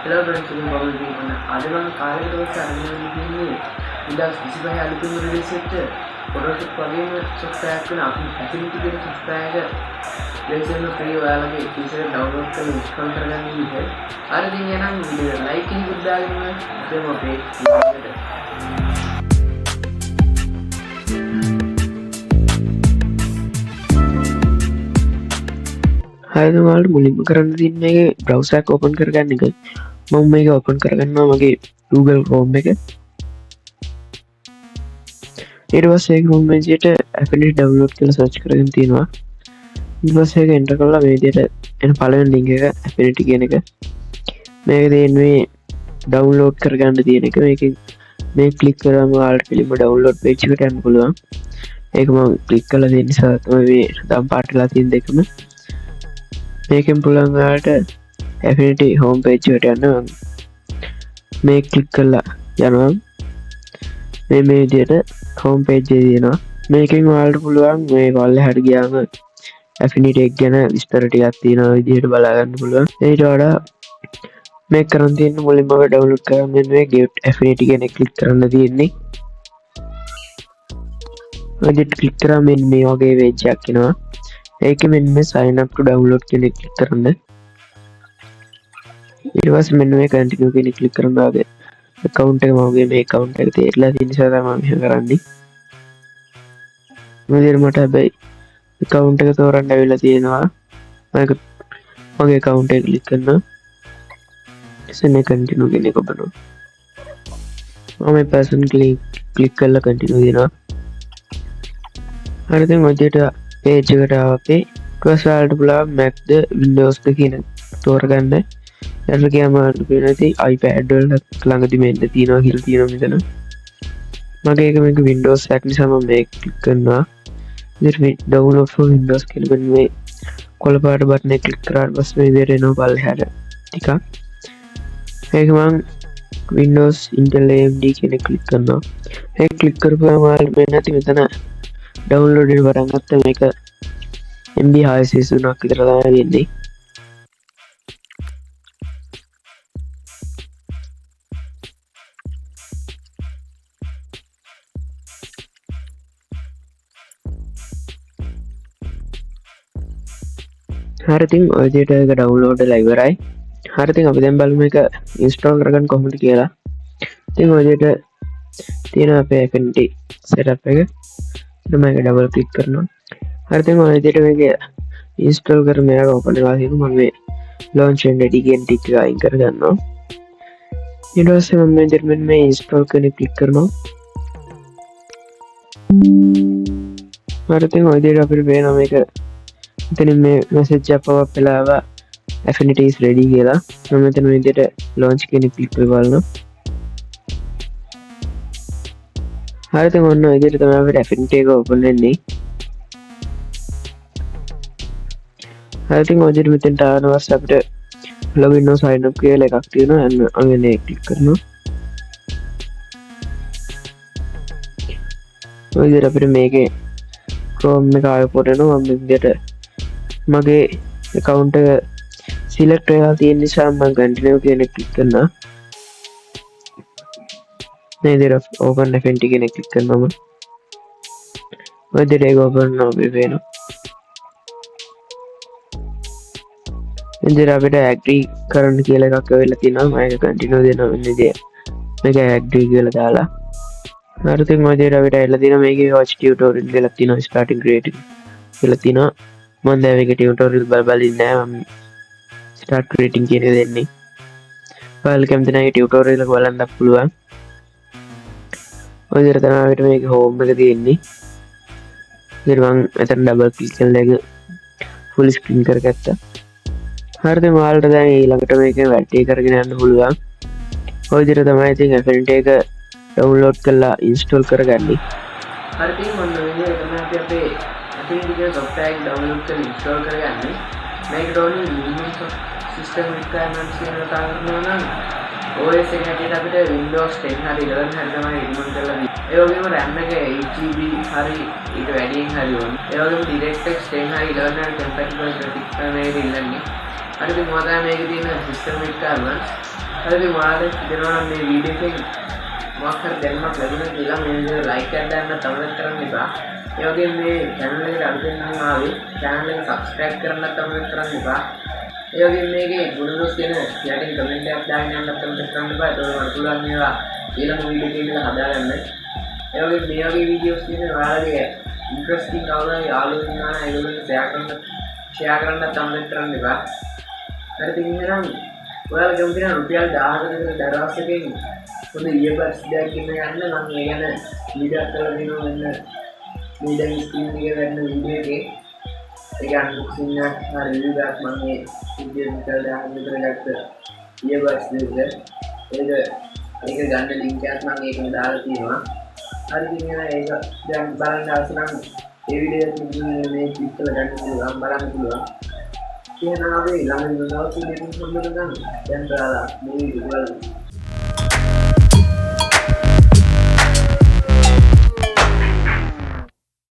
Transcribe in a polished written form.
Hello friends, welcome back to the channel. आज हम කාලයකට පස්සේ අරගෙන ඉන්නේ Windows 25 අලුතින්ම රිලීස් වෙච්ච Photoshop වගේම software එකක් වෙන අපි facility දෙන software එක ලේසියෙන්ම free ඔයාලගේ PC එකට download කරලා install කරගන්න විදිහ. හරි ඉතින් එහෙනම් වීඩියෝ එක like එකක් දාගෙන ඉතින් අපේ වීඩියෝ එකට හරිද ඔයාලට මුලින්ම කරන්න තියෙන්නේ මේකේ browser එක open කරගන්න එක. මම මේක open කරගන්නවා මගේ Google Chrome එක. ඊට පස්සේ ඒක home page එකට Affinity download කියලා search කරගෙන තියෙනවා. ඊට පස්සේ ඒක enter කරලා මේ විදිහට එන පළවෙනි link එක Affinity කියන එක. මේක තියෙන්නේ download කරගන්න තියෙන එක. මේකෙන් මේ click කරාම ඔයාලට පිළිම download page එකට යන්න පුළුවන්. ඒක මම click කරලා තියෙන නිසා තමයි මේ දම් පාටලා තියෙන දෙකම. මේකෙන් පුළුවන් ඔයාලට Affinity home page එකට යන්න. මේ ක්ලික් කරලා යනවා මේ විදිහට home page එකේ තියෙනවා. මේකෙන් ඔයාලට පුළුවන් මේ පල්ලෙහාට ගියාම Affinity එක ගැන විස්තර ටිකක් තියෙනවා විදිහට බලා ගන්න පුළුවන්. ඊට වඩා මේක කරන් තියෙන මුලින්ම ඔය download කරගන්න මේ get Affinity කියන එක ක්ලික් කරන්න තියෙන්නේ. ඔය ක්ලික් කරාම මේ වගේ page එකක් එනවා. ඒක මෙන්න මේ sign up to download කියන එක ක්ලික් කරන්න. ඊට පස්සේ මෙන්න මේ continue කියන එක ක්ලික් කරන දාගේ account එක මගේ මේ account එක තේරලා තියෙන නිසා තමයි මම මෙහෙම කරන්නේ. මොකද මට හැබැයි account එක තෝරන්න ඇවිල්ලා තියෙනවා. මම මගේ account එක ක්ලික් කරනවා. එසේනේ continue කියන එක ඔබනවා. මම මේ person ක්ලික් කරලා continue දෙනවා. හරි දැන් ඔයයට page එකට ආවපේ ඊට ඔයාලට පුළුවන් Mac ද Windows ද කියන තෝරගන්න. ඊට ගියාම වෙනදී iPad වල ළඟදි මෙන්න තියෙනවා කියලා තියෙනවා මෙතන. මගේ එක මේක Windows එකක් නිසා මම මේක ක්ලික් කරනවා. ඊට download for Windows කියලා මෙන්න මේ කොළ පාට බටන් එක ක්ලික් කරාට පස්සේ මේ විදිහට එනවා පල්ලෙහාට ටිකක්. ඒක මම Windows Intel AMD කියන එක ක්ලික් කරනවා. ඒක ක්ලික් කරපුවාම ඔයාලට මෙන්න නැති මෙතන download එක පටන් ගත්ත මේක MB 633ක් විතර තමයි වෙන්නේ. හරි ඉතින් ඔය විදිහට ඒක download වෙලා ඉවරයි. හරි ඉතින් අපි දැන් බලමු මේක install කරගන්න කොහොමද කියලා. ඉතින් ඔය විදිහට තියෙන අපේ Affinity setup එක. මම ඒක double click කරනවා. හරි ඉතින් ඔය විදිහට මේක install කරලා මේක open වෙලා තියෙනවා. මම මේ launch and ready කියන ටික අයින් කරගන්නවා. ඊට පස්සේ මම මේ විදිහට මේ install කියන එක click කරනවා. හරි ඉතින් ඔය විදිහට අපිට පේනවා මේක මෙතන මේ message එක pop up වෙලා ආවා Affinity is ready කියලා. මම මෙතන මේ විදිහට launch කියන එක click කරලා බලනවා. හරි ඉතින් ඔන්න ඔය විදිහට තමයි අපිට Affinity එක open වෙන්නේ. හරි ඉතින් ඔය විදිහට මෙතෙන්ට ආවම අපිට login or sign up කියලා එකක් තියෙනවා. අන්න ඒක click කරනවා. ඔය විදිහට අපිට මේකේ Chrome එක ආයෙත් එනවා. මම මේ විදිහට මගේ account එක select වෙලා තියෙන නිසා මම continue කියන එක click කරනවා. මේ විදිහට open Affinity කියන එක click කරනම ඔය විදිහට ඒක open වෙනවා. ඉතින් අපිට agree කරන්න කියලා එකක් වෙලා තියෙනවා. මම ඒක continue දෙනවා වෙන විදිය. මේක agree කියලා දාලා. හරි ඉතින් ඔය විදිහට අපිට ඇවිල්ලා තියෙනවා මේකේ watch tutorial කියලා තියෙනවා starting creating කියලා තියෙනවා. මම දැන් මේකේ tutorial බල ඉන්නේ නැහැ. මම start creating කියන එක දෙන්නේ. ඔයාලා කැමති නම් ඒ tutorial එක බලන්න පුළුවන්. ඔය විදිහට තමයි අපිට මේක home එක තියෙන්නේ. ඊට මම එතන double click කරලා ඒක full screen කරගත්තා. හරිද ඔයාලට දැන් ඊළඟට මේක වැටි කරගෙන යන්න පුළුවන්. ඔය විදිහට තමයි ඉතින් Affinity එක download කරලා install කරගන්නේ. හරි ඉතින් මොන විදිහට තමයි අපි අපේ Affinity කියන software එක download කරලා install කරගන්නේ. මේකට ඕනේ minimum system requirements කියන එක කරනවා නම් OS එක හැටියට අපිට Windows 10 හරි 11 හරි තමයි ඉන්ස්ටෝල් කරලා තියෙන්නේ. ඒ වගේම RAM එක 8GB හරි ඊට වැඩියෙන් හරි ඕනේ. ඒ වගේම DirectX 10 හරි 11 හරි compatible graphics තමයි මේක ඉල්ලන්නේ. හරි ඉතින් මොකද මේකේ තියෙන system requirements හරි ඔයාලට හිතෙනවා නම් මේ වීඩියෝ එකෙන් මොකක් හරි දැනුමක් ලැබුණා කියලා මේ වීඩියෝ ලයික් එකක් දාන්න කමෙන්ට් කරන්න එපා. ඒ වගේම මේ channel එකට අලුතෙන් නම් ආවේ channel එක subscribe කරන්න කමෙන්ට් කරන්න එපා. ඒ වගේම මේකේ ගුණදොස් ගැන යටින් කමෙන්ට් එකක් දාගෙන යන්න කමෙන්ට් කරන්න එපා. ඒක මට පුළුවන් මේවා ඊළඟ වීඩියෝ එකේ හදාගන්න. ඒ වගේම මේ වගේ වීඩියෝස් තියෙන ඔයාලගේ ඉන්ට්‍රස්ටිං කවුරු යාළුවෝ ඉන්නවා නම් ඒගොල්ලන්ට ෂෙයා කරන්න කමෙන්ට් කරන්න එපා. හරි ඉතින් එහෙනම් ඔයාලා කැමති නම් රුපියල් 1000කට දරවසකින් හොඳ ඉයර්බඩ්ස් දෙකක් ගෙන ගන්න මම ඒ ගැන වීඩියෝ කරලා දෙනවා මෙන්න මේ දැන් ස්ක්‍රීන් එකේ ගන්න වීඩියෝ එකේ ඒක අන්බොක්සින් එකක් රිවිව් එකක් මම මේ වීඩියෝ එකට දාන්න විතර ගත්ත ඉයර්බඩ්ස් දෙක ඒක ගන්න ලින්ක් එකක් මම ඒකෙන් දාලා තියෙනවා. හරි ඉතින් ඒක දැන් බලන්න අවශ්‍ය නම් ඒ වීඩියෝ එකේ මේ ක්ලික් කරලා ගන්න පුළුවන් බලන්න පුළුවන්. එහෙනම් අපි ළඟින් නවතින දෙයක් හම්බ කරගන්න. දැන් බලලා මේ වීඩියෝ බලන්න.